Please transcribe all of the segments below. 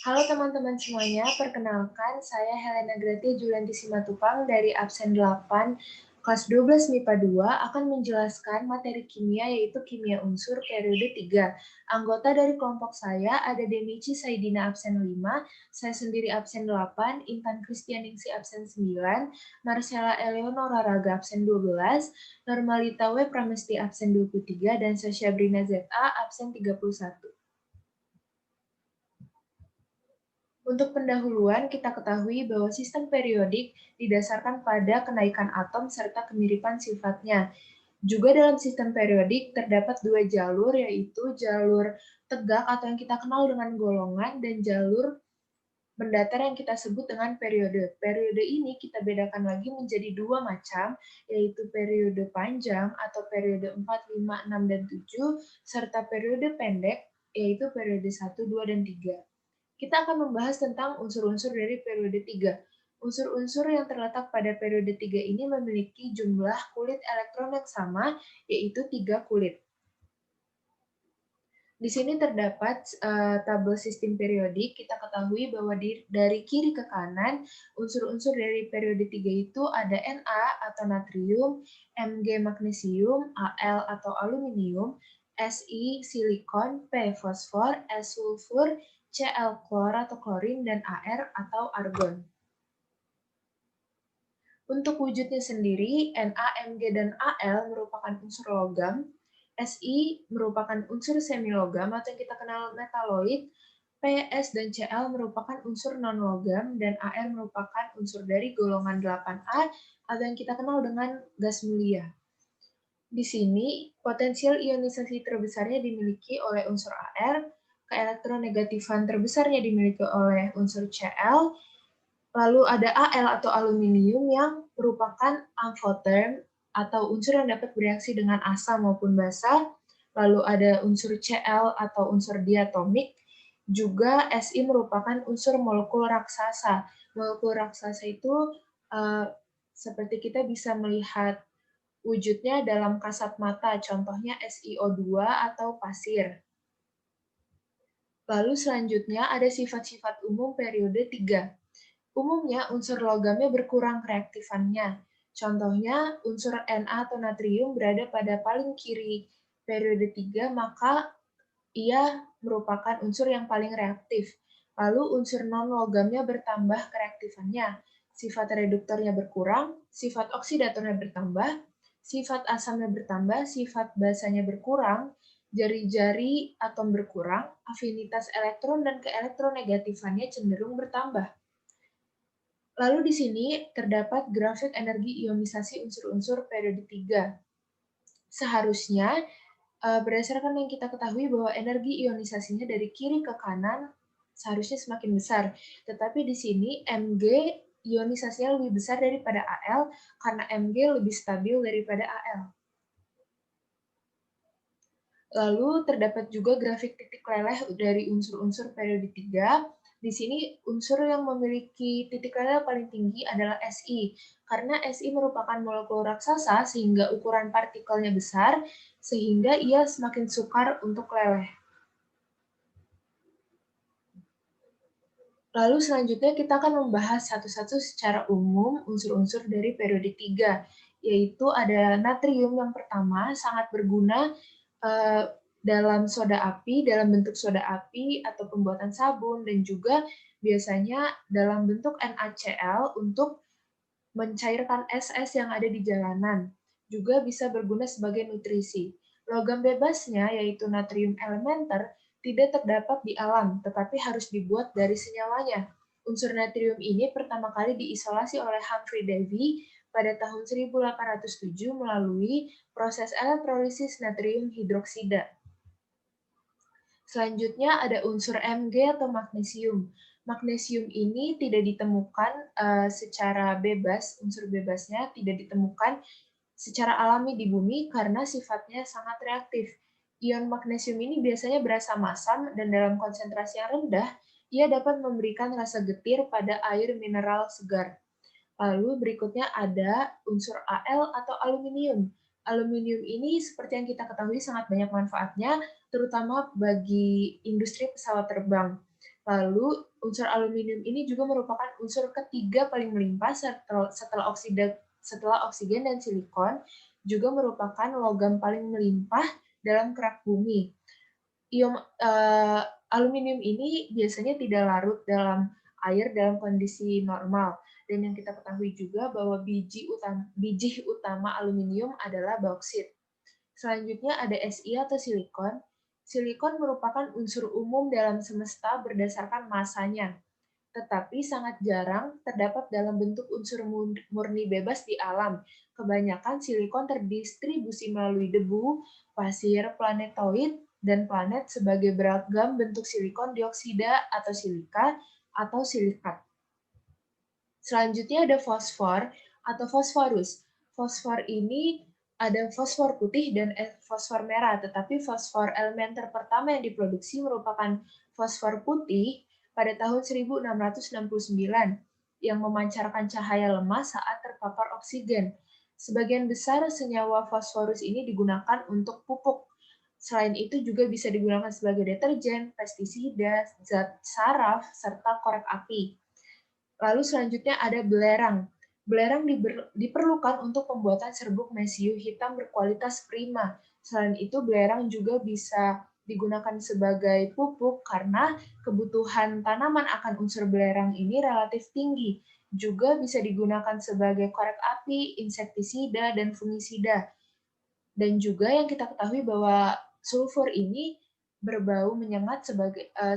Halo teman-teman semuanya, perkenalkan saya Helena Grati Julianti Simatupang dari absen 8 kelas 12 MIPA 2 akan menjelaskan materi kimia yaitu kimia unsur periode 3. Anggota dari kelompok saya ada Demici Saidina absen 5, saya sendiri absen 8, Intan Kristianingsi absen 9, Marcella Eleonora Raga absen 12, Normalita W. Pramesti absen 23, dan Sasha Brina ZA absen 31. Untuk pendahuluan, kita ketahui bahwa sistem periodik didasarkan pada kenaikan atom serta kemiripan sifatnya. Juga dalam sistem periodik terdapat dua jalur, yaitu jalur tegak atau yang kita kenal dengan golongan dan jalur mendatar yang kita sebut dengan periode. Periode ini kita bedakan lagi menjadi dua macam, yaitu periode panjang atau periode 4, 5, 6, dan 7, serta periode pendek, yaitu periode 1, 2, dan 3. Kita akan membahas tentang unsur-unsur dari periode 3. Unsur-unsur yang terletak pada periode 3 ini memiliki jumlah kulit elektron yang sama, yaitu 3 kulit. Di sini terdapat tabel sistem periodik. Kita ketahui bahwa dari kiri ke kanan, unsur-unsur dari periode 3 itu ada Na atau natrium, Mg magnesium, Al atau aluminium, Si silikon, P fosfor, S sulfur, Cl klor atau klorin, dan Ar atau argon. Untuk wujudnya sendiri, Na, Mg, dan Al merupakan unsur logam, Si merupakan unsur semilogam atau yang kita kenal metaloid, Ps dan Cl merupakan unsur non-logam, dan Ar merupakan unsur dari golongan 8A atau yang kita kenal dengan gas mulia. Di sini, potensial ionisasi terbesarnya dimiliki oleh unsur Ar, keelektronegatifan terbesarnya dimiliki oleh unsur Cl, lalu ada Al atau aluminium yang merupakan amphoterm atau unsur yang dapat bereaksi dengan asam maupun basa. Lalu ada unsur Cl atau unsur diatomik. Juga Si merupakan unsur molekul raksasa. Molekul raksasa itu seperti kita bisa melihat wujudnya dalam kasat mata, contohnya SiO2 atau pasir. Lalu selanjutnya ada sifat-sifat umum periode 3. Umumnya unsur logamnya berkurang reaktifannya. Contohnya unsur Na atau natrium berada pada paling kiri periode 3, maka ia merupakan unsur yang paling reaktif. Lalu unsur non-logamnya bertambah kereaktifannya. Sifat reduktornya berkurang, sifat oksidatornya bertambah, sifat asamnya bertambah, sifat basanya berkurang, jari-jari atom berkurang, afinitas elektron dan keelektronegatifannya cenderung bertambah. Lalu di sini terdapat grafik energi ionisasi unsur-unsur periode 3. Seharusnya, berdasarkan yang kita ketahui bahwa energi ionisasinya dari kiri ke kanan seharusnya semakin besar. Tetapi di sini Mg ionisasinya lebih besar daripada Al karena Mg lebih stabil daripada Al. Lalu terdapat juga grafik titik leleh dari unsur-unsur periode 3. Di sini unsur yang memiliki titik leleh paling tinggi adalah Si. Karena Si merupakan molekul raksasa sehingga ukuran partikelnya besar, sehingga ia semakin sukar untuk leleh. Lalu selanjutnya kita akan membahas satu-satu secara umum unsur-unsur dari periode 3, yaitu ada natrium yang pertama sangat berguna dalam soda api, dalam bentuk soda api atau pembuatan sabun, dan juga biasanya dalam bentuk NaCl untuk mencairkan es-es yang ada di jalanan. Juga bisa berguna sebagai nutrisi. Logam bebasnya, yaitu natrium elementer, tidak terdapat di alam, tetapi harus dibuat dari senyawanya. Unsur natrium ini pertama kali diisolasi oleh Humphrey Davy pada tahun 1807 melalui proses elektrolisis natrium hidroksida. Selanjutnya ada unsur Mg atau magnesium. Magnesium ini tidak ditemukan secara bebas, unsur bebasnya tidak ditemukan secara alami di bumi karena sifatnya sangat reaktif. Ion magnesium ini biasanya berasam asam dan dalam konsentrasi yang rendah, ia dapat memberikan rasa getir pada air mineral segar. Lalu berikutnya ada unsur Al atau aluminium. Aluminium ini seperti yang kita ketahui sangat banyak manfaatnya, terutama bagi industri pesawat terbang. Lalu, unsur aluminium ini juga merupakan unsur ketiga paling melimpah setelah oksigen dan silikon, juga merupakan logam paling melimpah dalam kerak bumi. Aluminium ini biasanya tidak larut dalam air dalam kondisi normal. Dan yang kita ketahui juga bahwa biji utama aluminium adalah bauksit. Selanjutnya ada Si atau silikon. Silikon merupakan unsur umum dalam semesta berdasarkan masanya, tetapi sangat jarang terdapat dalam bentuk unsur murni bebas di alam. Kebanyakan silikon terdistribusi melalui debu, pasir, planetoid, dan planet sebagai beragam bentuk silikon dioksida atau silika atau silikat. Selanjutnya ada fosfor atau fosforus. Fosfor ini ada fosfor putih dan fosfor merah, tetapi fosfor elementer pertama yang diproduksi merupakan fosfor putih pada tahun 1669 yang memancarkan cahaya lemah saat terpapar oksigen. Sebagian besar senyawa fosforus ini digunakan untuk pupuk. Selain itu juga bisa digunakan sebagai deterjen, pestisida, zat saraf, serta korek api. Lalu selanjutnya ada belerang. Belerang diperlukan untuk pembuatan serbuk mesiu hitam berkualitas prima. Selain itu, belerang juga bisa digunakan sebagai pupuk karena kebutuhan tanaman akan unsur belerang ini relatif tinggi. Juga bisa digunakan sebagai korek api, insektisida, dan fungisida. Dan juga yang kita ketahui bahwa sulfur ini berbau menyengat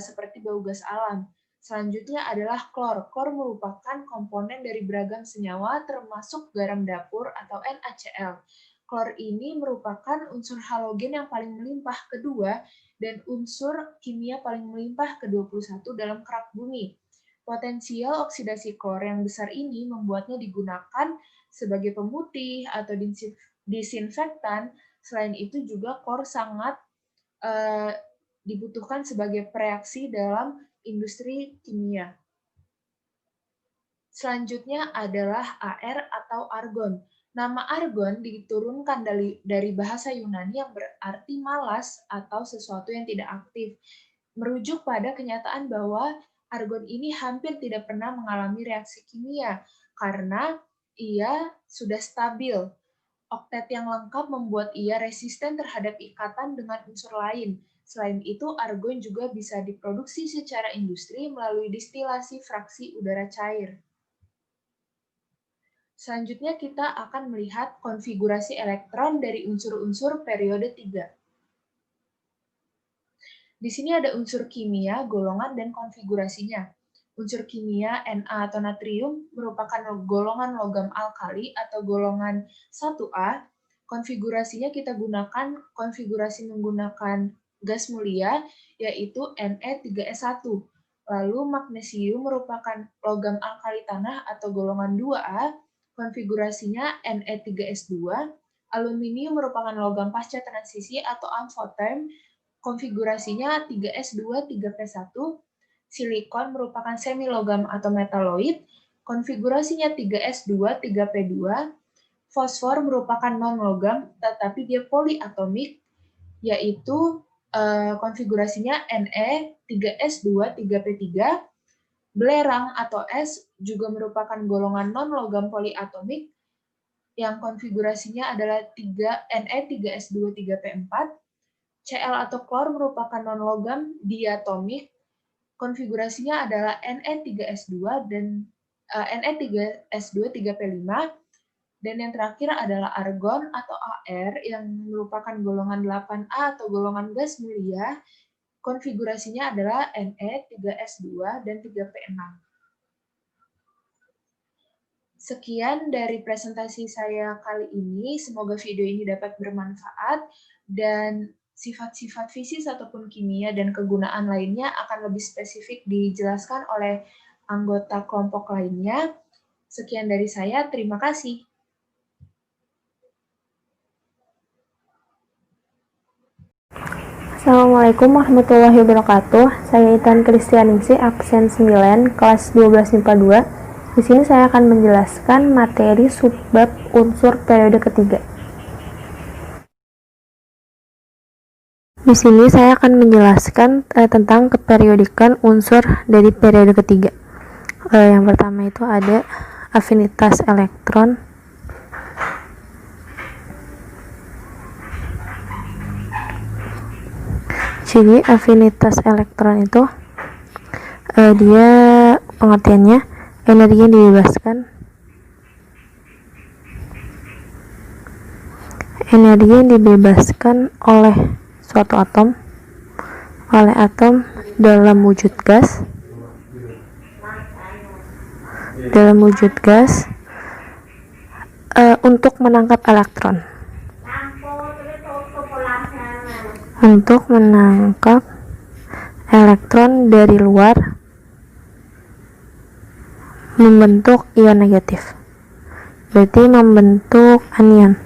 seperti bau gas alam. Selanjutnya adalah klor. Klor merupakan komponen dari beragam senyawa termasuk garam dapur atau NaCl. Klor ini merupakan unsur halogen yang paling melimpah kedua dan unsur kimia paling melimpah ke-21 dalam kerak bumi. Potensial oksidasi klor yang besar ini membuatnya digunakan sebagai pemutih atau disinfektan. Selain itu juga klor sangat dibutuhkan sebagai pereaksi dalam industri kimia. Selanjutnya adalah Ar atau argon. Nama argon diturunkan dari bahasa Yunani yang berarti malas atau sesuatu yang tidak aktif, merujuk pada kenyataan bahwa argon ini hampir tidak pernah mengalami reaksi kimia karena ia sudah stabil. Oktet yang lengkap membuat ia resisten terhadap ikatan dengan unsur lain. Selain itu, argon juga bisa diproduksi secara industri melalui distilasi fraksi udara cair. Selanjutnya kita akan melihat konfigurasi elektron dari unsur-unsur periode 3. Di sini ada unsur kimia, golongan, dan konfigurasinya. Unsur kimia Na atau natrium merupakan golongan logam alkali atau golongan 1A. Konfigurasinya kita gunakan konfigurasi menggunakan gas mulia, yaitu Ne3S1. Lalu magnesium merupakan logam alkali tanah atau golongan 2A. Konfigurasinya Ne3S2. Aluminium merupakan logam pasca transisi atau amphoterm. Konfigurasinya 3S2, 3P1. Silikon merupakan semilogam atau metaloid. Konfigurasinya 3S2, 3P2. Fosfor merupakan non-logam, tetapi dia poliatomik, yaitu konfigurasinya Ne, 3S2, 3P3. Belerang atau S juga merupakan golongan non-logam poliatomik yang konfigurasinya adalah Ne3S2, 3P4. Cl atau klor merupakan non-logam diatomik, konfigurasinya adalah Ne3S2 dan Ne3S2 3P5, dan yang terakhir adalah argon atau Ar yang merupakan golongan 8A atau golongan gas mulia, konfigurasinya adalah Ne3S2 dan 3P6. Sekian dari presentasi saya kali ini, semoga video ini dapat bermanfaat dan sifat-sifat fisis ataupun kimia dan kegunaan lainnya akan lebih spesifik dijelaskan oleh anggota kelompok lainnya. Sekian dari saya, terima kasih. Assalamualaikum warahmatullahi wabarakatuh. Saya Itan Kristianingsih, absen 9, kelas 12 MIPA 2. Di sini saya akan menjelaskan materi subbab unsur periode ketiga. Di sini saya akan menjelaskan tentang keperiodikan unsur dari periode ketiga. Yang pertama itu ada afinitas elektron. Jadi afinitas elektron itu dia pengertiannya energi yang dibebaskan oleh suatu atom dalam wujud gas untuk menangkap elektron dari luar membentuk ion negatif, berarti membentuk anion.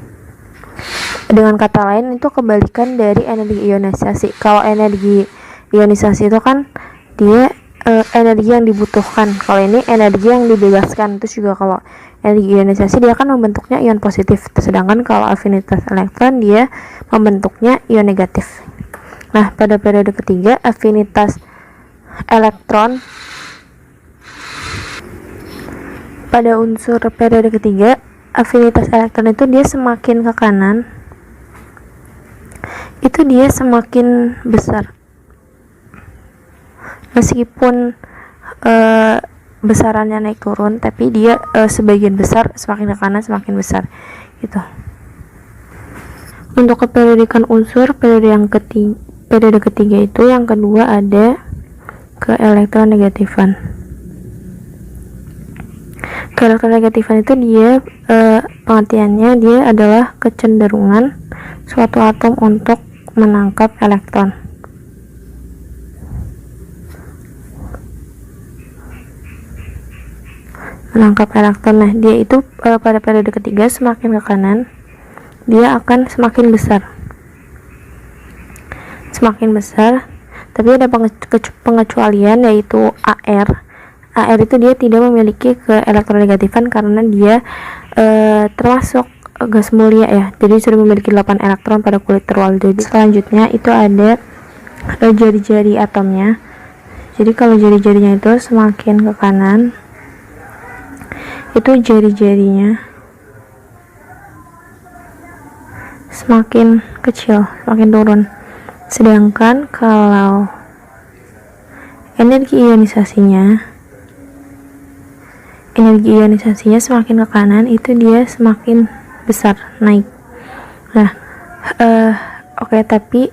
Dengan kata lain, itu kebalikan dari energi ionisasi. Kalau energi ionisasi itu kan dia energi yang dibutuhkan, kalau ini energi yang dibebaskan. Terus juga kalau energi ionisasi dia akan membentuknya ion positif, sedangkan kalau afinitas elektron dia membentuknya ion negatif. Nah, pada periode ketiga, afinitas elektron pada unsur periode ketiga, afinitas elektron itu dia semakin ke kanan, itu dia semakin besar. Meskipun besarannya naik turun, tapi dia sebagian besar semakin ke kanan semakin besar gitu. Untuk keperiodikan unsur periode ketiga itu yang kedua ada keelektronegatifan. Keelektronegatifan itu dia pengertiannya dia adalah kecenderungan suatu atom untuk menangkap elektron. Nah dia itu pada periode ketiga semakin ke kanan dia akan semakin besar, tapi ada pengecualian, yaitu AR itu dia tidak memiliki keelektronegatifan karena dia termasuk gas mulia ya, jadi sudah memiliki 8 elektron pada kulit terwal. Jadi selanjutnya itu ada jari-jari atomnya. Jadi kalau jari-jarinya itu semakin ke kanan, itu jari-jarinya semakin kecil, semakin turun. Sedangkan kalau energi ionisasinya semakin ke kanan, itu dia semakin besar, naik. Nah, tapi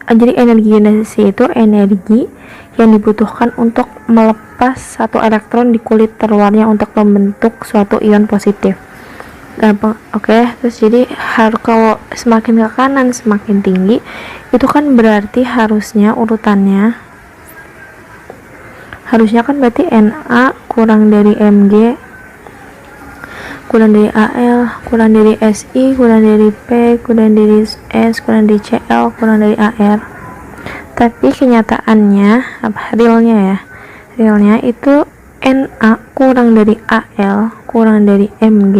jadi energi ionisasi itu energi yang dibutuhkan untuk melepas satu elektron di kulit terluarnya untuk membentuk suatu ion positif. Terus jadi kalau semakin ke kanan semakin tinggi, itu kan berarti harusnya urutannya kan berarti Na kurang dari Mg kurang dari Al kurang dari Si kurang dari P kurang dari S kurang dari Cl kurang dari Ar. Tapi kenyataannya realnya itu Na kurang dari Al kurang dari Mg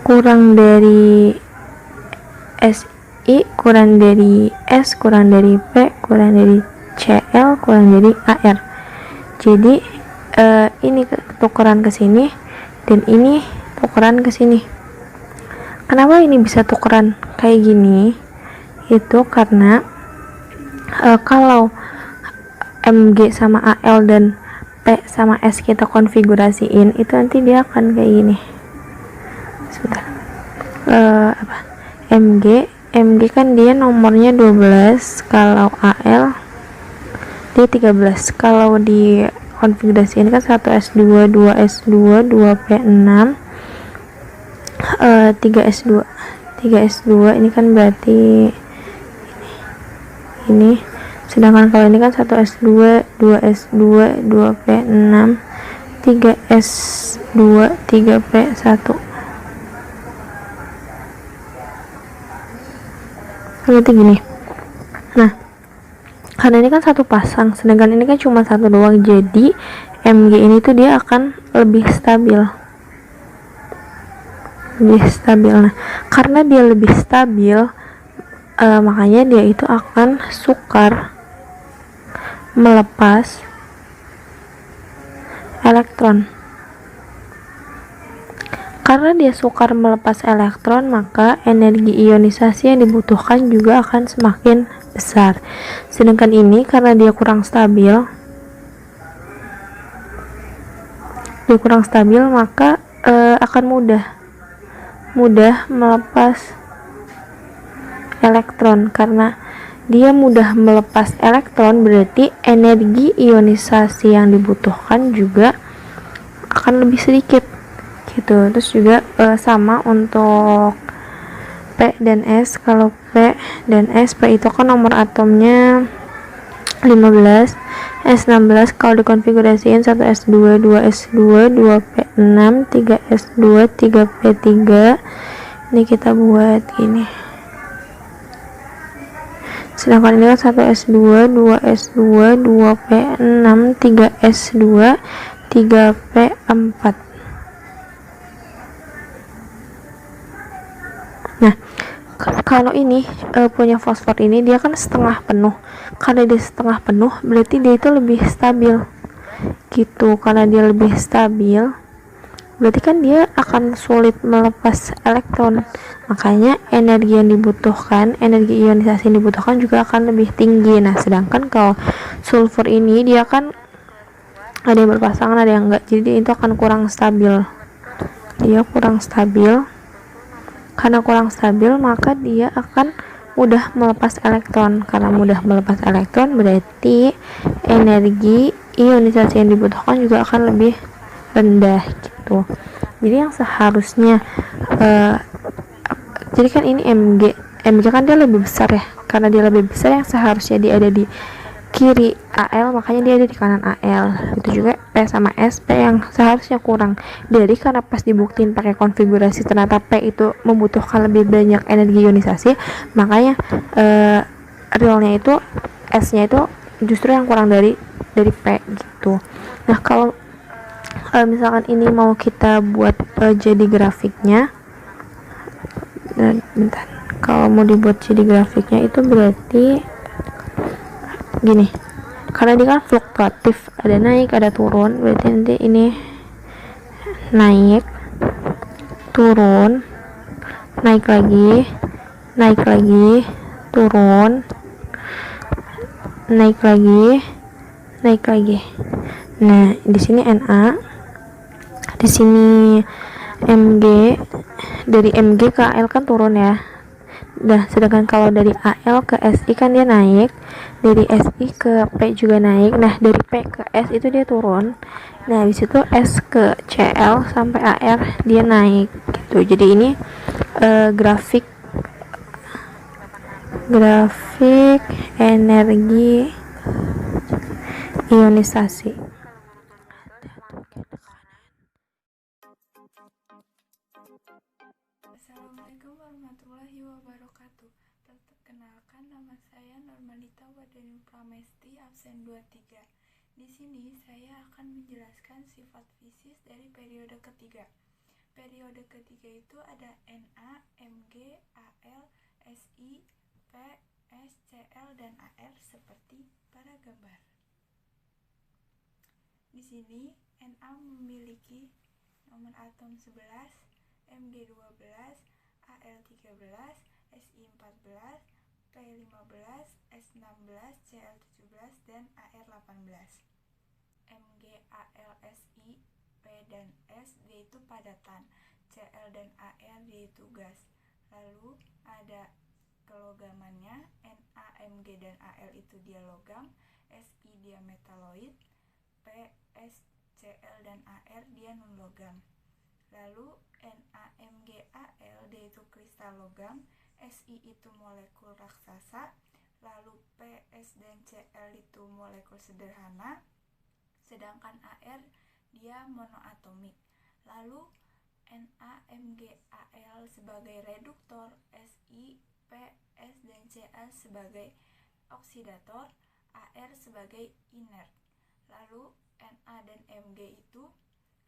kurang dari Si kurang dari S kurang dari P kurang dari Cl kurang dari Ar. Jadi ini tukeran ke sini dan ini tukeran ke sini. Kenapa ini bisa tukeran kayak gini? Itu karena kalau Mg sama Al dan P sama S kita konfigurasiin, itu nanti dia akan kayak gini. Sebentar. Mg kan dia nomornya 12, kalau Al dia 13. Kalau di konfigurasi ini kan 1s2, 2s2, 2p6, 3s2 ini kan berarti ini. Sedangkan kalau ini kan 1s2, 2s2, 2p6, 3s2, 3p1. Berarti gini. Nah, karena ini kan satu pasang, sedangkan ini kan cuma satu doang, jadi Mg ini tuh dia akan lebih stabil. lebih stabil. Nah, karena dia lebih stabil, makanya dia itu akan sukar melepas elektron. Karena dia sukar melepas elektron, maka energi ionisasi yang dibutuhkan juga akan semakin besar. Sedangkan ini karena dia kurang stabil, maka akan mudah melepas elektron. Karena dia mudah melepas elektron, berarti energi ionisasi yang dibutuhkan juga akan lebih sedikit gitu. Terus juga sama untuk P dan S. Kalau P dan S, P itu kan nomor atomnya 15, S16 kalau dikonfigurasiin 1S2, 2S2, 2P6, 3S2, 3P3. Ini kita buat gini. Sedangkan ini kan 1S2, 2S2, 2P6, 3S2, 3P4. Nah, kalau ini punya fosfor ini dia kan setengah penuh. Karena dia setengah penuh, berarti dia itu lebih stabil gitu. Karena dia lebih stabil, berarti kan dia akan sulit melepas elektron. Makanya energi yang dibutuhkan, energi ionisasi yang dibutuhkan juga akan lebih tinggi. Nah, sedangkan kalau sulfur ini dia kan ada yang berpasangan, ada yang enggak, jadi itu akan kurang stabil. Dia kurang stabil. Karena kurang stabil, maka dia akan mudah melepas elektron. Karena mudah melepas elektron, berarti energi ionisasi yang dibutuhkan juga akan lebih rendah gitu. Jadi yang seharusnya jadi kan ini Mg kan dia lebih besar ya. Karena dia lebih besar, yang seharusnya dia ada di kiri Al, makanya dia ada di kanan Al. Itu juga P sama S, P yang seharusnya kurang. Jadi karena pas dibuktiin pakai konfigurasi ternyata P itu membutuhkan lebih banyak energi ionisasi, makanya realnya itu S-nya itu justru yang kurang dari P gitu. Nah, kalau misalkan ini mau kita buat jadi grafiknya, bentar. Kalau mau dibuat jadi grafiknya itu berarti gini, karena dia kan fluktuatif, ada naik ada turun, berarti nanti ini naik turun, naik lagi turun, naik lagi. Nah, di sini Na, di sini Mg, dari Mg ke Al kan turun ya. Nah, sedangkan kalau dari Al ke Si kan dia naik, dari Si ke P juga naik. Nah, dari P ke S itu dia turun. Nah, di situ S ke Cl sampai Ar dia naik gitu. Jadi ini grafik energi ionisasi. Assalamualaikum warahmatullahi wabarakatuh. Perkenalkan, nama saya Normalita Wadani Pramesti, absen 23. Di sini saya akan menjelaskan sifat fisis dari periode ketiga. Periode ketiga itu ada Na, Mg, Al, Si, P, S, Cl, dan Ar seperti pada gambar. Di sini Na memiliki nomor atom 11, Mg 12, Al 13, Si 14, P15, S16, Cl 17, dan Ar 18. Mg, Al, Si, P, dan S yaitu padatan, Cl dan Ar yaitu gas. Lalu ada kelogamannya, Na, Mg, dan Al itu dia logam, Si dia metaloid, P, S, Cl, dan Ar dia non-logam. Lalu Na, Mg, Al dia itu kristal logam, Si itu molekul raksasa, lalu P, S, dan Cl itu molekul sederhana, sedangkan Ar dia monoatomik. Lalu Na, Mg, Al sebagai reduktor, Si, P, S, dan Cl sebagai oksidator, Ar sebagai inert. Lalu Na dan Mg itu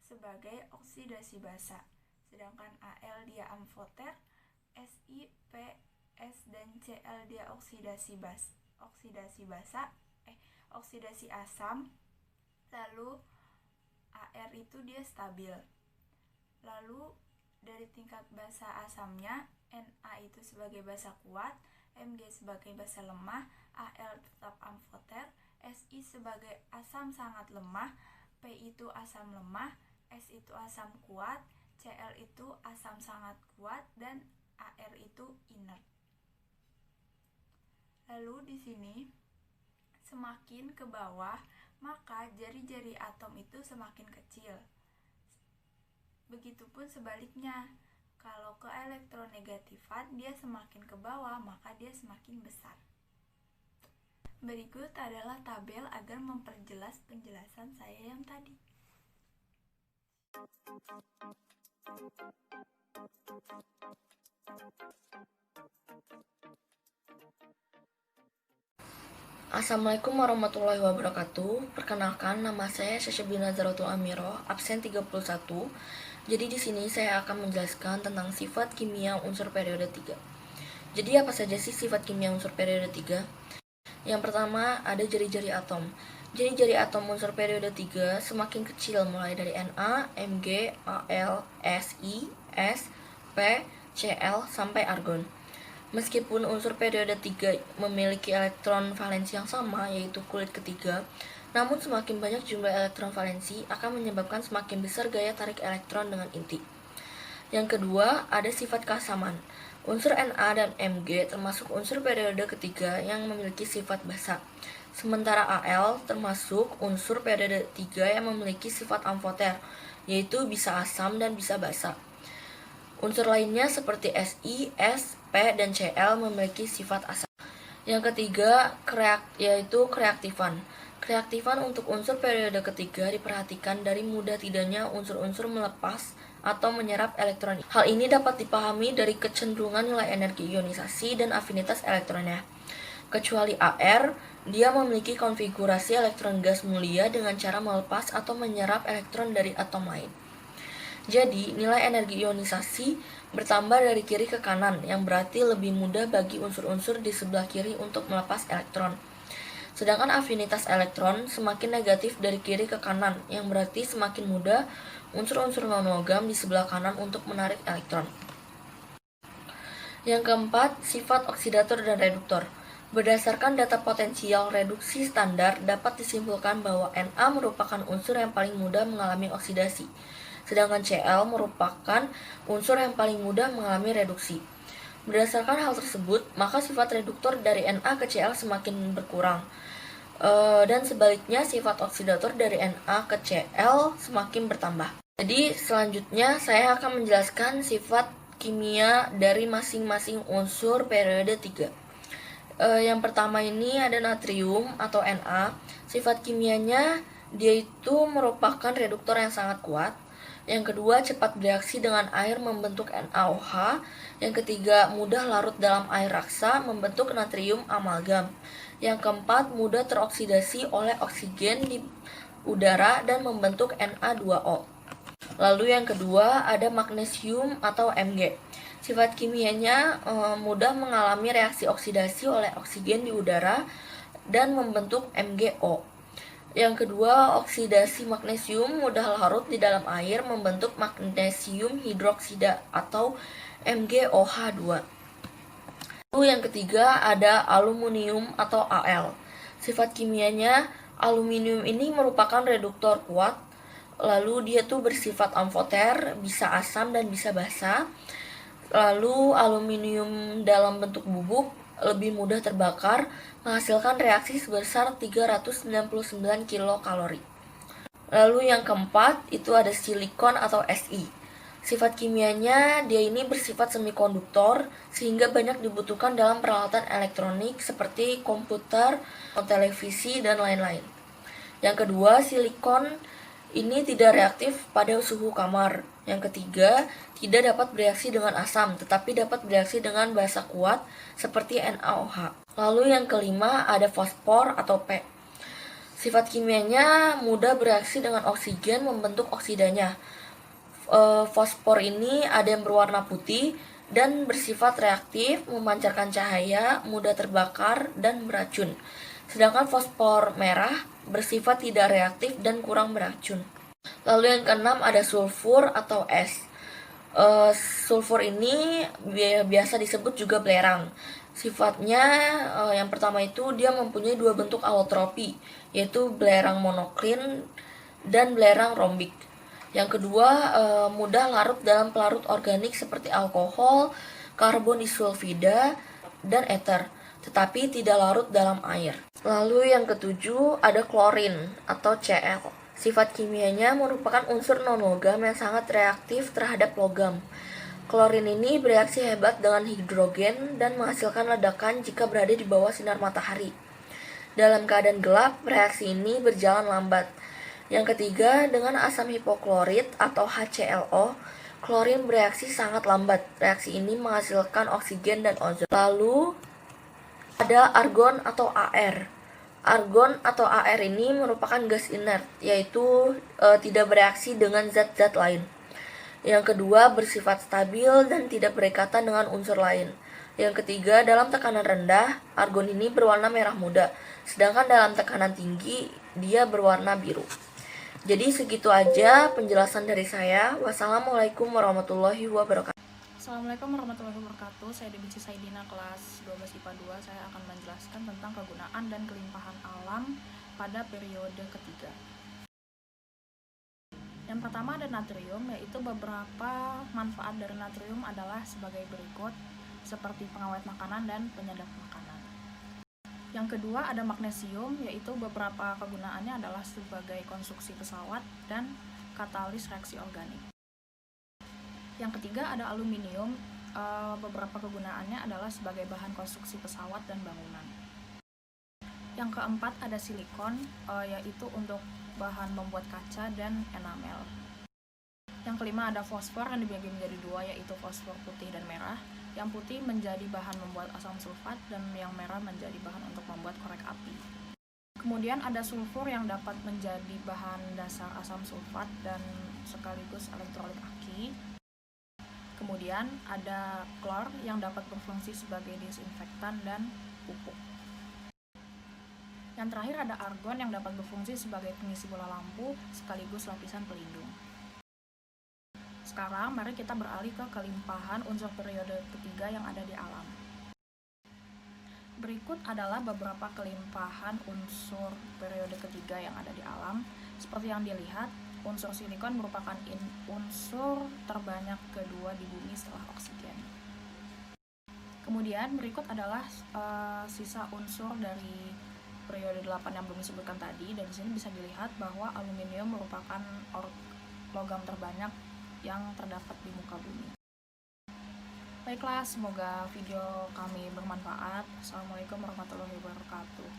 sebagai oksidasi basa, sedangkan Al dia amfoter, Si, P, S, dan Cl dia oksidasi asam, lalu Ar itu dia stabil. Lalu dari tingkat basa asamnya, Na itu sebagai basa kuat, Mg sebagai basa lemah, Al tetap amfoter, Si sebagai asam sangat lemah, P itu asam lemah, S itu asam kuat, Cl itu asam sangat kuat, dan Ar itu inert. Lalu di sini semakin ke bawah, maka jari-jari atom itu semakin kecil. Begitupun sebaliknya, kalau ke elektronegatifan dia semakin ke bawah, maka dia semakin besar. Berikut adalah tabel agar memperjelas penjelasan saya yang tadi. Assalamualaikum warahmatullahi wabarakatuh. Perkenalkan, nama saya Syashabina Zaratul Amiro, absen 31. Jadi di sini saya akan menjelaskan tentang sifat kimia unsur periode 3. Jadi apa saja sih sifat kimia unsur periode 3? Yang pertama ada jari-jari atom. Jadi jari atom unsur periode 3 semakin kecil mulai dari Na, Mg, Al, Si, S, P, Cl sampai argon. Meskipun unsur periode 3 memiliki elektron valensi yang sama, yaitu kulit ketiga, namun semakin banyak jumlah elektron valensi akan menyebabkan semakin besar gaya tarik elektron dengan inti. Yang kedua, ada sifat keasaman. Unsur Na dan Mg termasuk unsur periode ketiga yang memiliki sifat basa. Sementara Al termasuk unsur periode 3 yang memiliki sifat amfoter, yaitu bisa asam dan bisa basa. Unsur lainnya seperti Si, S, P, dan Cl memiliki sifat asam. Yang ketiga, yaitu kereaktifan. Kereaktifan untuk unsur periode ketiga diperhatikan dari mudah tidaknya unsur-unsur melepas atau menyerap elektron. Hal ini dapat dipahami dari kecenderungan nilai energi ionisasi dan afinitas elektronnya. Kecuali Ar, dia memiliki konfigurasi elektron gas mulia dengan cara melepas atau menyerap elektron dari atom lain. Jadi, nilai energi ionisasi bertambah dari kiri ke kanan, yang berarti lebih mudah bagi unsur-unsur di sebelah kiri untuk melepas elektron. Sedangkan afinitas elektron semakin negatif dari kiri ke kanan, yang berarti semakin mudah unsur-unsur non-logam di sebelah kanan untuk menarik elektron. Yang keempat, sifat oksidator dan reduktor. Berdasarkan data potensial reduksi standar, dapat disimpulkan bahwa Na merupakan unsur yang paling mudah mengalami oksidasi, sedangkan Cl merupakan unsur yang paling mudah mengalami reduksi. Berdasarkan hal tersebut, maka sifat reduktor dari Na ke Cl semakin berkurang. Dan sebaliknya sifat oksidator dari Na ke Cl semakin bertambah. Jadi selanjutnya saya akan menjelaskan sifat kimia dari masing-masing unsur periode 3. Yang pertama ini ada natrium atau Na. Sifat kimianya dia itu merupakan reduktor yang sangat kuat. Yang kedua, cepat bereaksi dengan air membentuk NaOH. Yang ketiga, mudah larut dalam air raksa membentuk natrium amalgam. Yang keempat, mudah teroksidasi oleh oksigen di udara dan membentuk Na2O. Lalu yang kedua, ada magnesium atau Mg. Sifat kimianya mudah mengalami reaksi oksidasi oleh oksigen di udara dan membentuk MgO. Yang kedua, oksidasi magnesium mudah larut di dalam air membentuk magnesium hidroksida atau MgOH2. Lalu yang ketiga ada aluminium atau Al. Sifat kimianya, aluminium ini merupakan reduktor kuat. Lalu dia tuh bersifat amfoter, bisa asam dan bisa basa. Lalu aluminium dalam bentuk bubuk lebih mudah terbakar, menghasilkan reaksi sebesar 399 kilokalori. Lalu yang keempat itu ada silikon atau Si. Sifat kimianya dia ini bersifat semikonduktor sehingga banyak dibutuhkan dalam peralatan elektronik seperti komputer, televisi, dan lain-lain. Yang kedua, silikon ini tidak reaktif pada suhu kamar. Yang ketiga, tidak dapat bereaksi dengan asam, tetapi dapat bereaksi dengan basa kuat seperti NaOH. Lalu yang kelima ada fosfor atau P. Sifat kimianya mudah bereaksi dengan oksigen membentuk oksidanya. Fosfor ini ada yang berwarna putih dan bersifat reaktif, memancarkan cahaya, mudah terbakar, dan beracun. Sedangkan fosfor merah bersifat tidak reaktif dan kurang beracun. Lalu yang keenam ada sulfur atau es. Sulfur ini biasa disebut juga belerang. Sifatnya yang pertama itu dia mempunyai dua bentuk alotropi, yaitu belerang monokrin dan belerang rombik. Yang kedua, mudah larut dalam pelarut organik seperti alkohol, karbon disulfida, dan ether, tetapi tidak larut dalam air. Lalu yang ketujuh ada klorin atau Cl. Sifat kimianya merupakan unsur non-logam yang sangat reaktif terhadap logam. Klorin ini bereaksi hebat dengan hidrogen dan menghasilkan ledakan jika berada di bawah sinar matahari. Dalam keadaan gelap, reaksi ini berjalan lambat. Yang ketiga, dengan asam hipoklorit atau HClO, klorin bereaksi sangat lambat. Reaksi ini menghasilkan oksigen dan ozon. Lalu ada argon atau AR. Argon atau AR ini merupakan gas inert, yaitu tidak bereaksi dengan zat-zat lain. Yang kedua, bersifat stabil dan tidak berikatan dengan unsur lain. Yang ketiga, dalam tekanan rendah, argon ini berwarna merah muda, sedangkan dalam tekanan tinggi, dia berwarna biru. Jadi segitu aja penjelasan dari saya. Wassalamualaikum warahmatullahi wabarakatuh. Assalamualaikum warahmatullahi wabarakatuh. Saya Debi Saidina kelas 12 IPA 2. Saya akan menjelaskan tentang kegunaan dan kelimpahan alam pada periode ketiga. Yang pertama ada natrium, yaitu beberapa manfaat dari natrium adalah sebagai berikut, seperti pengawet makanan dan penyedap makanan. Yang kedua ada magnesium, yaitu beberapa kegunaannya adalah sebagai konstruksi pesawat dan katalis reaksi organik. Yang ketiga ada aluminium, beberapa kegunaannya adalah sebagai bahan konstruksi pesawat dan bangunan. Yang keempat ada silikon, yaitu untuk bahan membuat kaca dan enamel. Yang kelima ada fosfor yang dibagi menjadi dua, yaitu fosfor putih dan merah. Yang putih menjadi bahan membuat asam sulfat dan yang merah menjadi bahan untuk membuat korek api. Kemudian ada sulfur yang dapat menjadi bahan dasar asam sulfat dan sekaligus elektrolit aki. Kemudian ada klor yang dapat berfungsi sebagai disinfektan dan pupuk. Yang terakhir ada argon yang dapat berfungsi sebagai pengisi bola lampu sekaligus lapisan pelindung. Sekarang mari kita beralih ke kelimpahan unsur periode ketiga yang ada di alam. Berikut adalah beberapa kelimpahan unsur periode ketiga yang ada di alam. Seperti yang dilihat, unsur silikon merupakan unsur terbanyak kedua di bumi setelah oksigen. Kemudian berikut adalah sisa unsur dari periode 8 yang belum disebutkan tadi, dan di sini bisa dilihat bahwa aluminium merupakan logam terbanyak yang terdapat di muka bumi. Baiklah, semoga video kami bermanfaat. Assalamualaikum warahmatullahi wabarakatuh.